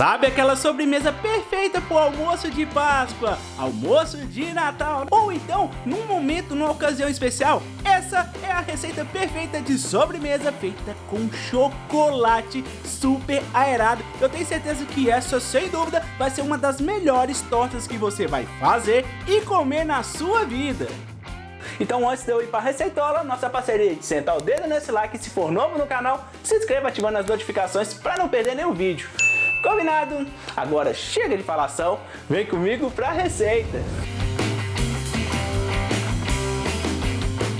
Sabe aquela sobremesa perfeita para o almoço de Páscoa, almoço de Natal ou então num momento, numa ocasião especial? Essa é a receita perfeita de sobremesa feita com chocolate super aerado. Eu tenho certeza que essa, sem dúvida, vai ser uma das melhores tortas que você vai fazer e comer na sua vida. Então, antes de eu ir para a receitola, nossa parceria de sentar o dedo nesse like, se for novo no canal, se inscreva ativando as notificações para não perder nenhum vídeo. Combinado? Agora chega de falação, vem comigo para a receita.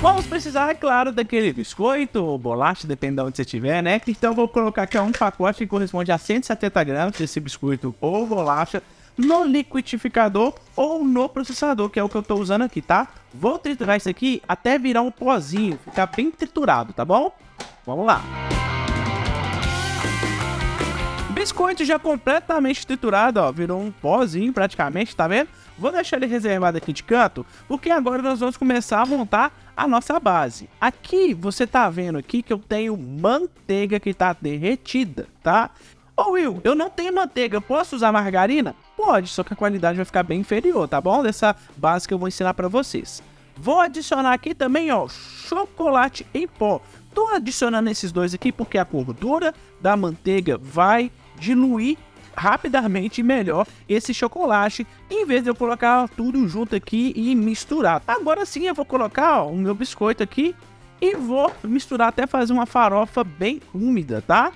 Vamos precisar, é claro, daquele biscoito ou bolacha, depende de onde você estiver, né? Então vou colocar aqui um pacote que corresponde a 170 gramas desse biscoito ou bolacha no liquidificador ou no processador, que é o que eu estou usando aqui, tá? Vou triturar isso aqui até virar um pozinho, ficar bem triturado, tá bom? Vamos lá. Biscoito já completamente triturado, ó, virou um pozinho praticamente, tá vendo? Vou deixar ele reservado aqui de canto, porque agora nós vamos começar a montar a nossa base. Aqui, você tá vendo aqui que eu tenho manteiga que tá derretida, tá? Ô Will, eu não tenho manteiga, posso usar margarina? Pode, só que a qualidade vai ficar bem inferior, tá bom? Dessa base que eu vou ensinar pra vocês. Vou adicionar aqui também, ó, chocolate em pó. Tô adicionando esses dois aqui porque a gordura da manteiga vai diluir rapidamente melhor esse chocolate, em vez de eu colocar tudo junto aqui e misturar. Agora sim eu vou colocar, ó, o meu biscoito aqui e vou misturar até fazer uma farofa bem úmida, tá?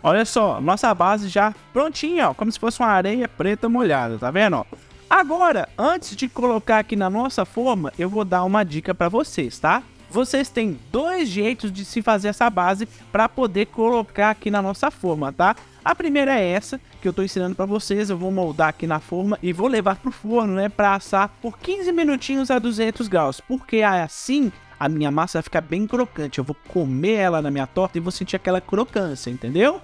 Olha só, nossa base já prontinha, ó, como se fosse uma areia preta molhada, tá vendo, ó? Agora, antes de colocar aqui na nossa forma, eu vou dar uma dica para vocês, tá? Vocês têm dois jeitos de se fazer essa base para poder colocar aqui na nossa forma, tá? A primeira é essa, que eu tô ensinando para vocês. Eu vou moldar aqui na forma e vou levar pro forno, né, para assar por 15 minutinhos a 200 graus, porque assim a minha massa vai ficar bem crocante. Eu vou comer ela na minha torta e vou sentir aquela crocância, entendeu?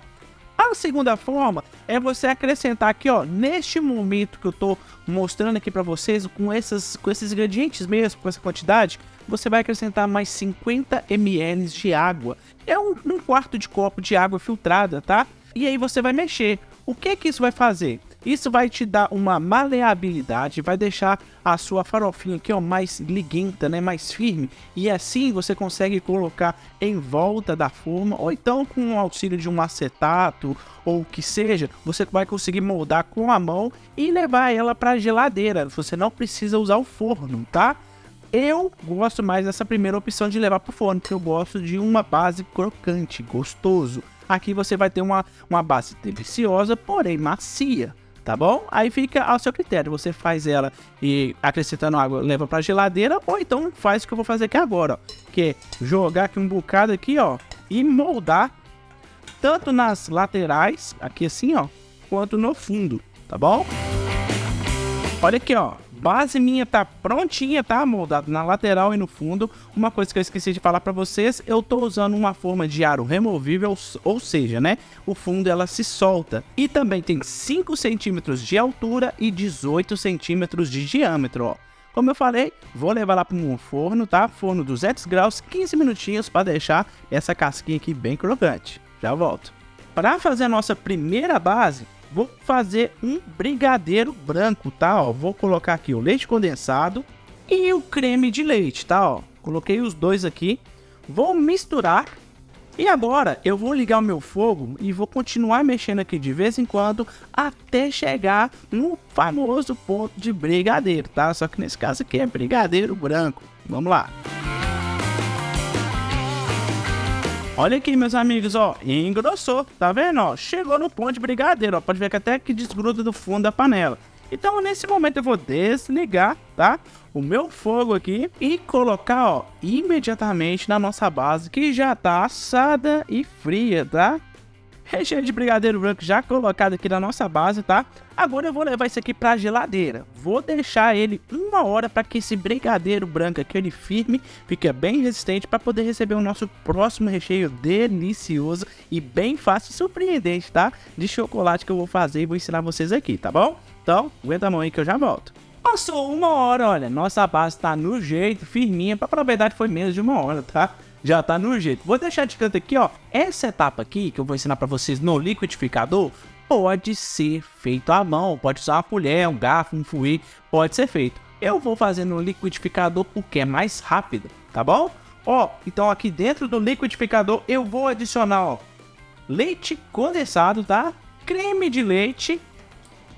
A segunda forma é você acrescentar aqui, ó, neste momento que eu tô mostrando aqui para vocês, com esses ingredientes mesmo, com essa quantidade, você vai acrescentar mais 50 ml de água. É um quarto de copo de água filtrada, tá? E aí você vai mexer. O que que isso vai fazer? Isso vai te dar uma maleabilidade, vai deixar a sua farofinha aqui, ó, mais liguenta, né, mais firme. E assim você consegue colocar em volta da forma, ou então com o auxílio de um acetato, ou o que seja, você vai conseguir moldar com a mão e levar ela para a geladeira. Você não precisa usar o forno, tá? Eu gosto mais dessa primeira opção de levar para o forno, porque eu gosto de uma base crocante, gostoso. Aqui você vai ter uma base deliciosa, porém macia, tá bom? Aí fica ao seu critério, você faz ela e acrescentando água leva para a geladeira, ou então faz o que eu vou fazer aqui agora, ó, que é jogar aqui um bocado aqui, ó, e moldar tanto nas laterais, aqui assim, ó, quanto no fundo, tá bom? Olha aqui, ó. Base minha tá prontinha, tá? Moldado na lateral e no fundo. Uma coisa que eu esqueci de falar para vocês, eu tô usando uma forma de aro removível, ou seja, né? O fundo ela se solta. E também tem 5 centímetros de altura e 18 centímetros de diâmetro, ó. Como eu falei, vou levar lá para um forno, tá? Forno 200 graus, 15 minutinhos para deixar essa casquinha aqui bem crocante. Já volto. Para fazer a nossa primeira base, vou fazer um brigadeiro branco, tá? Ó, vou colocar aqui o leite condensado e o creme de leite, tá? Ó, coloquei os dois aqui, vou misturar e agora eu vou ligar o meu fogo e vou continuar mexendo aqui de vez em quando até chegar no famoso ponto de brigadeiro, tá? Só que nesse caso aqui é brigadeiro branco. Vamos lá. Olha aqui, meus amigos, ó, engrossou, tá vendo, ó, chegou no ponto de brigadeiro, ó, pode ver que até que desgruda do fundo da panela. Então, nesse momento eu vou desligar, tá, o meu fogo aqui e colocar, ó, imediatamente na nossa base, que já tá assada e fria, tá? Recheio de brigadeiro branco já colocado aqui na nossa base, tá? Agora eu vou levar isso aqui pra geladeira. Vou deixar ele 1 hora para que esse brigadeiro branco aqui, ele firme, fique bem resistente para poder receber o nosso próximo recheio delicioso e bem fácil e surpreendente, tá? De chocolate que eu vou fazer e vou ensinar vocês aqui, tá bom? Então, aguenta a mão aí que eu já volto. Passou 1 hora, olha, nossa base tá no jeito, firminha, pra verdade foi menos de 1 hora, tá? Já tá no jeito. Vou deixar de canto aqui, ó, essa etapa aqui que eu vou ensinar pra vocês no liquidificador, pode ser feito à mão, pode usar uma colher, um garfo, um fouet, pode ser feito. Eu vou fazer no liquidificador porque é mais rápido, tá bom? Ó, então aqui dentro do liquidificador eu vou adicionar, ó, leite condensado, tá? Creme de leite,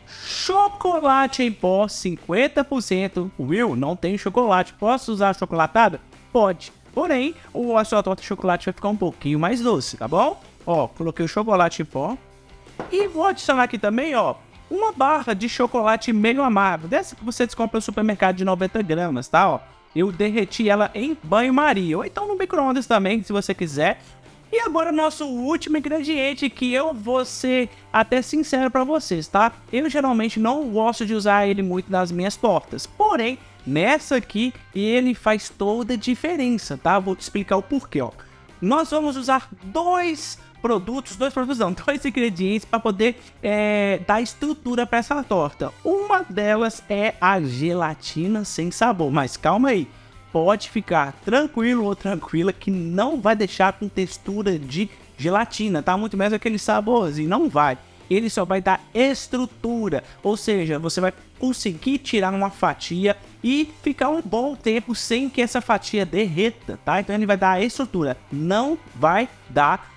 chocolate em pó 50%. Will, não tem chocolate, posso usar chocolatado? Pode, porém, a sua torta de chocolate vai ficar um pouquinho mais doce, tá bom? Ó, coloquei o chocolate em pó. E vou adicionar aqui também, ó, uma barra de chocolate meio amargo, dessa que você compra no supermercado de 90 gramas, tá? Ó, eu derreti ela em banho-maria, ou então no micro-ondas também, se você quiser. E agora nosso último ingrediente, que eu vou ser até sincero pra vocês, tá? Eu geralmente não gosto de usar ele muito nas minhas tortas, porém, nessa aqui, ele faz toda a diferença, tá? Vou te explicar o porquê, ó. Nós vamos usar dois ingredientes para poder dar estrutura para essa torta. Uma delas é a gelatina sem sabor, mas calma aí, pode ficar tranquilo ou tranquila que não vai deixar com textura de gelatina, tá? Muito menos aquele saborzinho, não vai. Ele só vai dar estrutura, ou seja, você vai conseguir tirar uma fatia e ficar um bom tempo sem que essa fatia derreta, tá? Então ele vai dar a estrutura, não vai dar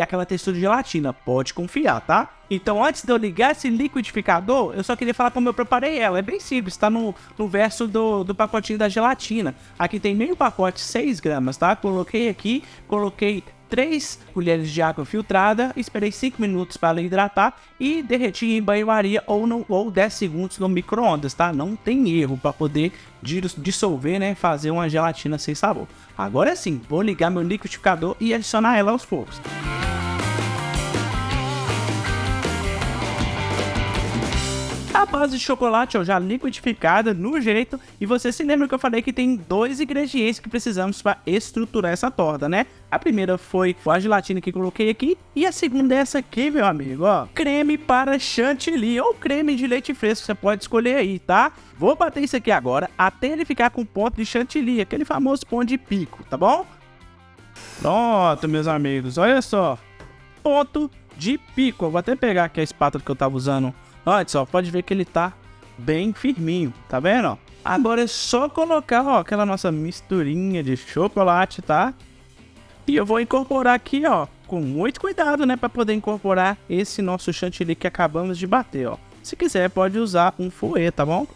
aquela textura de gelatina, pode confiar, tá? Então antes de eu ligar esse liquidificador, eu só queria falar como eu preparei ela. É bem simples, tá no verso do pacotinho da gelatina. Aqui tem meio pacote, 6 gramas, tá? Coloquei 3 colheres de água filtrada, esperei 5 minutos para ela hidratar e derreti em banho-maria ou 10 segundos no micro-ondas, tá? Não tem erro para poder dissolver, né? Fazer uma gelatina sem sabor. Agora sim, vou ligar meu liquidificador e adicionar ela aos poucos. A base de chocolate, ó, já liquidificada no jeito, e você se lembra que eu falei que tem 2 ingredientes que precisamos para estruturar essa torta, né? A primeira foi a gelatina que coloquei aqui, e a segunda é essa aqui, meu amigo, ó, creme para chantilly ou creme de leite fresco, você pode escolher aí, tá? Vou bater isso aqui agora até ele ficar com ponto de chantilly, aquele famoso ponto de pico, tá bom? Pronto, meus amigos, olha só, ponto de pico. Eu vou até pegar aqui a espátula que eu tava usando antes, ó, pode ver que ele tá bem firminho, tá vendo, ó? Agora é só colocar, ó, aquela nossa misturinha de chocolate, tá? E eu vou incorporar aqui, ó, com muito cuidado, né, para poder incorporar esse nosso chantilly que acabamos de bater, ó. Se quiser, pode usar um fouet, tá bom?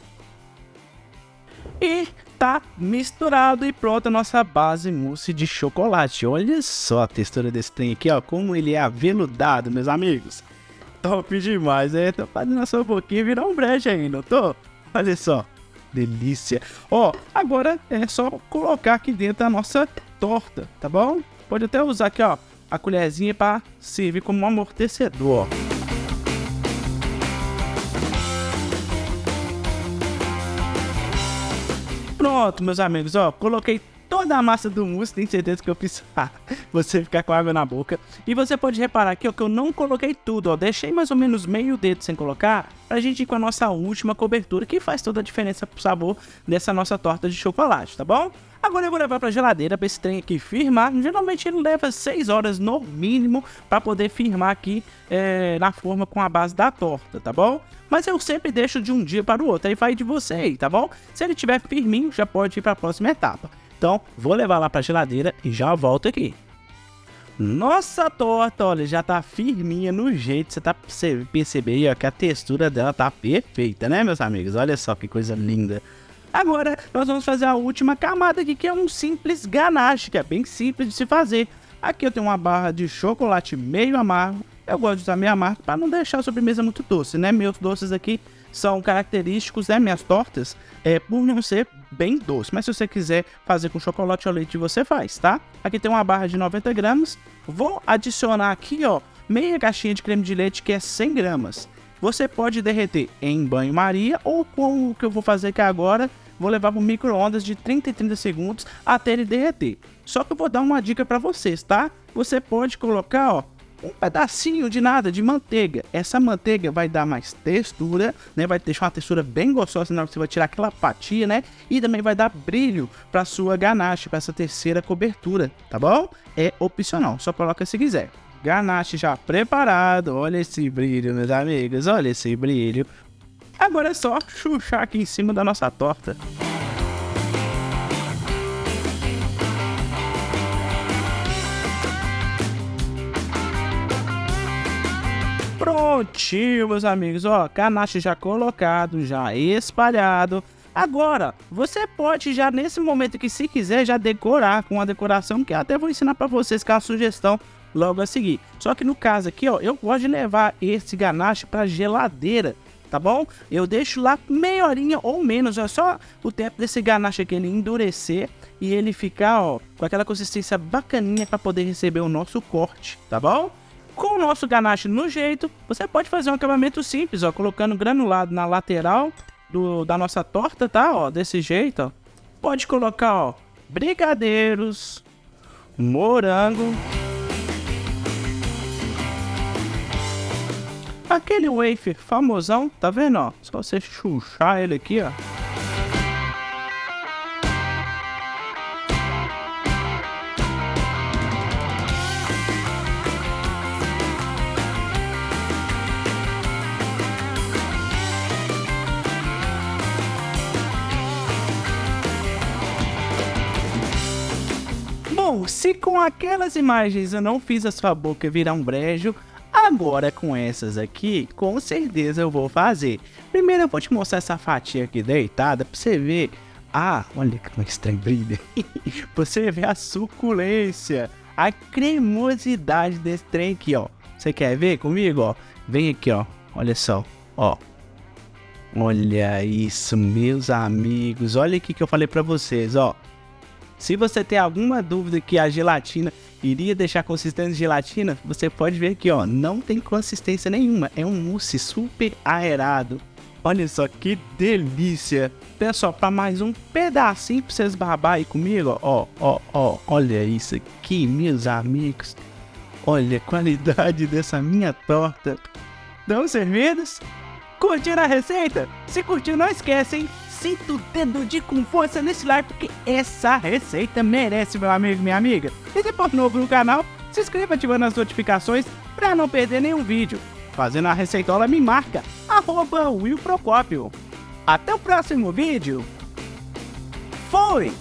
E tá misturado e pronta a nossa base mousse de chocolate. Olha só a textura desse trem aqui, ó, como ele é aveludado, meus amigos. Top demais, né? Tô fazendo a sua boquinha virar um brejo aí, não tô? Olha só, delícia. Ó, agora é só colocar aqui dentro a nossa torta, tá bom? Pode até usar aqui, ó, a colherzinha para servir como um amortecedor, ó. Pronto, meus amigos, ó, coloquei toda a massa do mousse, tenho certeza que eu fiz você ficar com água na boca. E você pode reparar aqui, ó, que eu não coloquei tudo, ó, deixei mais ou menos meio dedo sem colocar, pra gente ir com a nossa última cobertura, que faz toda a diferença pro sabor dessa nossa torta de chocolate, tá bom? Agora eu vou levar pra geladeira pra esse trem aqui firmar. Geralmente ele leva 6 horas no mínimo pra poder firmar aqui na forma com a base da torta, tá bom? Mas eu sempre deixo de um dia para o outro, aí vai de você aí, tá bom? Se ele tiver firminho, já pode ir pra próxima etapa. Então, vou levar lá pra geladeira e já volto aqui. Nossa torta, olha, já tá firminha no jeito, você percebe aí, ó, que a textura dela tá perfeita, né, meus amigos? Olha só que coisa linda. Agora, nós vamos fazer a última camada aqui, que é um simples ganache, que é bem simples de se fazer. Aqui eu tenho uma barra de chocolate meio amargo. Eu gosto de usar meio amargo para não deixar a sobremesa muito doce, né? Meus doces aqui são característicos, né? Minhas tortas, por não ser bem doce. Mas se você quiser fazer com chocolate ou leite, você faz, tá? Aqui tem uma barra de 90 gramas. Vou adicionar aqui, ó, meia caixinha de creme de leite, que é 100 gramas. Você pode derreter em banho-maria ou com o que eu vou fazer aqui agora, vou levar para o micro-ondas de 30 em 30 segundos até ele derreter. Só que eu vou dar uma dica para vocês, tá? Você pode colocar, ó, um pedacinho de nada, de manteiga. Essa manteiga vai dar mais textura, né? Vai deixar uma textura bem gostosa na hora que você vai tirar aquela fatia, né? E também vai dar brilho para sua ganache, para essa terceira cobertura, tá bom? É opcional, só coloca se quiser. Ganache já preparado. Olha esse brilho, meus amigos. Olha esse brilho. Agora é só chuchar aqui em cima da nossa torta. Prontinho, meus amigos, ó, ganache já colocado, já espalhado. Agora, você pode já nesse momento que se quiser já decorar com a decoração, que eu até vou ensinar pra vocês com a sugestão logo a seguir. Só que no caso aqui, ó, eu gosto de levar esse ganache pra geladeira, tá bom? Eu deixo lá meia horinha ou menos, é só o tempo desse ganache aqui ele endurecer e ele ficar, ó, com aquela consistência bacaninha pra poder receber o nosso corte, tá bom? Com o nosso ganache no jeito, você pode fazer um acabamento simples, ó, colocando granulado na lateral da nossa torta, tá? Ó, desse jeito, ó. Pode colocar, ó, brigadeiros, morango, aquele wafer famosão, tá vendo, ó? Só você chuchar ele aqui, ó. Bom, se com aquelas imagens eu não fiz a sua boca virar um brejo, agora com essas aqui, com certeza eu vou fazer. Primeiro eu vou te mostrar essa fatia aqui deitada pra você ver. Ah, olha como esse trem brilha. Pra você ver a suculência, a cremosidade desse trem aqui, ó. Você quer ver comigo, ó? Vem aqui, ó. Olha só, ó. Olha isso, meus amigos. Olha aqui que eu falei pra vocês, ó. Se você tem alguma dúvida que a gelatina iria deixar consistência de gelatina, você pode ver aqui, ó, não tem consistência nenhuma, é um mousse super aerado. Olha só que delícia. Pessoal, para mais um pedacinho para vocês babar aí comigo, ó, olha isso aqui, meus amigos. Olha a qualidade dessa minha torta. Estão servidos? Curtiram a receita? Se curtiu, não esquece, hein? Sinta o dedo com força nesse like, porque essa receita merece, meu amigo e minha amiga. E se for novo no canal, se inscreva ativando as notificações para não perder nenhum vídeo. Fazendo a receitola me marca, @WillProcópio. Até o próximo vídeo. Fui!